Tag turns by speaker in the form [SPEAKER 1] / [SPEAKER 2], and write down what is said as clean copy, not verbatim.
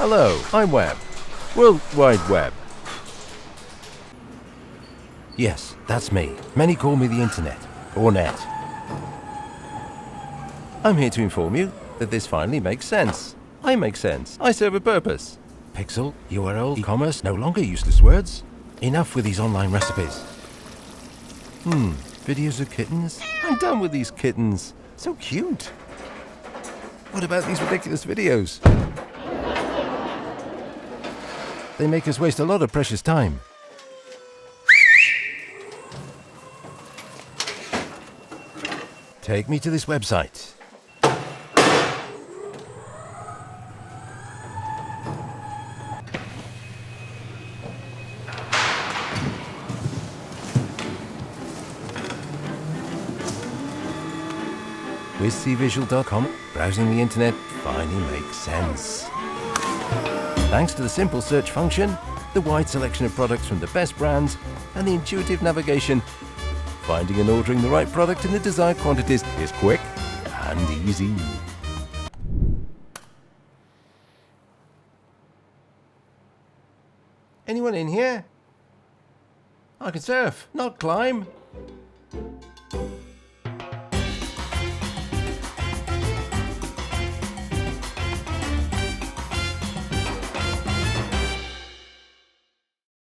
[SPEAKER 1] Hello, I'm Web. World Wide Web. Yes, that's me. Many call me the Internet, or Net. I'm here to inform you that this finally makes sense. I make sense. I serve a purpose. Pixel, URL, e-commerce, no longer useless words. Enough with these online recipes. Videos of kittens? I'm done with these kittens. So cute. What about these ridiculous videos? They make us waste a lot of precious time. Take me to this website. With cvisual.com, browsing the internet finally makes sense. Thanks to the simple search function, the wide selection of products from the best brands, and the intuitive navigation, finding and ordering the right product in the desired quantities is quick and easy. Anyone in here? I can surf, not climb.